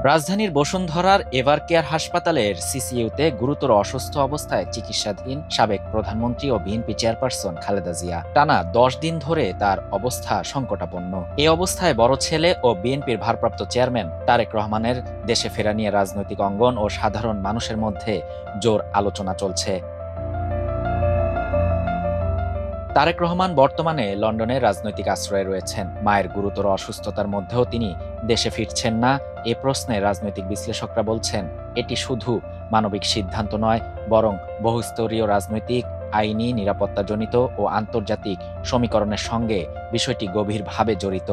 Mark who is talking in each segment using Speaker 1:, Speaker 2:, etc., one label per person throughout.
Speaker 1: রাজধানীর বসুন্ধরার এভারকেয়ার হাসপাতালের সিসিইউতে গুরুতর অসুস্থ অবস্থায় চিকিৎসাধীন সাবেক প্রধানমন্ত্রী ও বিএনপি চেয়ারপারসন খালেদা জিয়া। টানা ১০ দিন ধরে তার অবস্থা সংকটাপন্ন। এই অবস্থায় বড় ছেলে ও বিএনপির ভারপ্রাপ্ত চেয়ারম্যান তারেক রহমানের দেশে ফেরা নিয়ে রাজনৈতিক অঙ্গন ও সাধারণ মানুষের মধ্যে জোর আলোচনা চলছে। তারেক রহমান বর্তমানে লন্ডনে রাজনৈতিক আশ্রয়ে রয়েছেন। মায়ের গুরুতর অসুস্থতার মধ্যেও তিনি দেশে ফিরছেন না। এ প্রশ্নে রাজনৈতিক বিশ্লেষকরা বলছেন, এটি শুধু মানবিক সিদ্ধান্ত নয়, বরং বহুস্তরীয় রাজনৈতিক, আইনি, নিরাপত্তাজনিত ও আন্তর্জাতিক সমীকরণের সঙ্গে বিষয়টি গভীরভাবে জড়িত।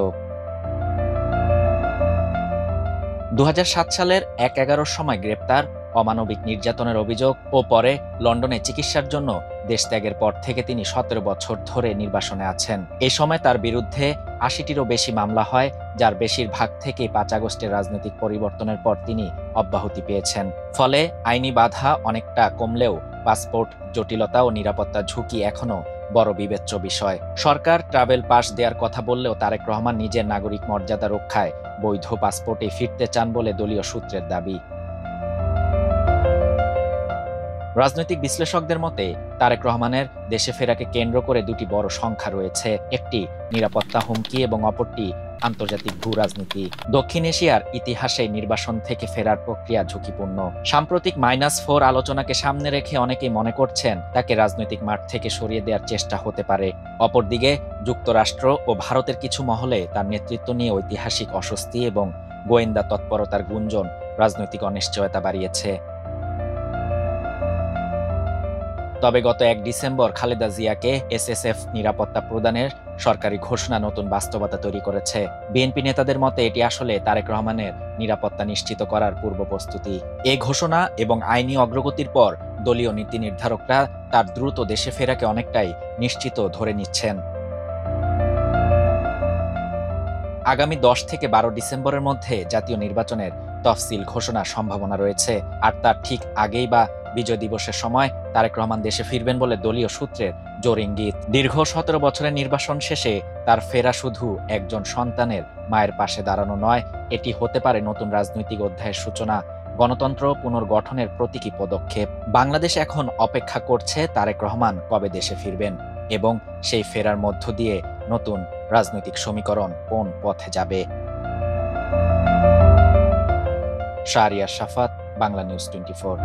Speaker 1: ২০০৭ সালের ১/১১ সময় গ্রেপ্তার, অমানবিক নির্যাতনের অভিযোগ ও পরে লন্ডনে চিকিৎসার জন্য দেশত্যাগের পর থেকে তিনি ১৭ বছর ধরে নির্বাসনে আছেন। এ সময় তার বিরুদ্ধে ৮০টিরও বেশি মামলা হয়, যার বেশিরভাগ থেকেই ৫ আগস্টের রাজনৈতিক পরিবর্তনের পর তিনি অব্যাহতি পেয়েছেন। ফলে আইনি বাধা অনেকটা কমলেও পাসপোর্ট জটিলতা ও নিরাপত্তা ঝুঁকি এখনো বড় বিবেচ্য বিষয়। সরকার ট্রাভেল পাস দেওয়ার কথা বললেও তারেক রহমান নিজের নাগরিক মর্যাদা রক্ষায় বৈধ পাসপোর্টে ফিরতে চান বলে দলীয় সূত্রের দাবি। রাজনৈতিক বিশ্লেষকদের মতে তারেক রহমানের দেশে ফেরাকে কেন্দ্র করে দুটি বড় সংখ্যা রয়েছে। একটি নিরাপত্তা হুমকি এবং অপরটি আন্তর্জাতিক ভূ রাজনীতি। দক্ষিণ এশিয়ার ইতিহাসে নির্বাসন থেকে ফেরার প্রক্রিয়া ঝুঁকিপূর্ণ। সাম্প্রতিক -4 আলোচনাকে সামনে রেখে অনেকেই মনে করছেন তাকে রাজনৈতিক মাঠ থেকে সরিয়ে দেওয়ার চেষ্টা হতে পারে। অপরদিকে যুক্তরাষ্ট্র ও ভারতের কিছু মহলে তার নেতৃত্ব নিয়ে ঐতিহাসিক অস্বস্তি এবং গোয়েন্দা তৎপরতার গুঞ্জন রাজনৈতিক অনিশ্চয়তা বাড়িয়েছে। তবে গত ১ ডিসেম্বর খালেদা জিয়াকে এসএসএফ নিরাপত্তা প্রদানের সরকারি ঘোষণা নতুন বাস্তবতা তৈরি করেছে। বিএনপি নেতাদের মতে এটি আসলে তারেক রহমানের নিরাপত্তা নিশ্চিত করার পূর্ব প্রস্তুতি। এ ঘোষণা এবং আইনি অগ্রগতির পর দলীয় নীতি নির্ধারকরা তার দ্রুত দেশে ফেরাকে অনেকটাই নিশ্চিত ধরে নিচ্ছেন। আগামী ১০ থেকে ১২ ডিসেম্বরের মধ্যে জাতীয় নির্বাচনের তফসিল ঘোষণার সম্ভাবনা রয়েছে। আর তার ঠিক আগেই বা বিজয় দিবসের সময় তারেক রহমান দেশে ফিরবেন বলে দলীয় সূত্রের জোর ইঙ্গিত। দীর্ঘ ১৭ বছরের নির্বাসন শেষে তার ফেরা শুধু একজন সন্তানের মায়ের পাশে দাঁড়ানো নয়, এটি হতে পারে নতুন রাজনৈতিক অধ্যায়ের সূচনা, গণতন্ত্র পুনর্গঠনের প্রতীকী পদক্ষেপ। বাংলাদেশ এখন অপেক্ষা করছে তারেক রহমান কবে দেশে ফিরবেন এবং সেই ফেরার মধ্য দিয়ে নতুন রাজনৈতিক সমীকরণ কোন পথে যাবে। শাহরিয়ার শাফাত, বাংলা নিউজ 24।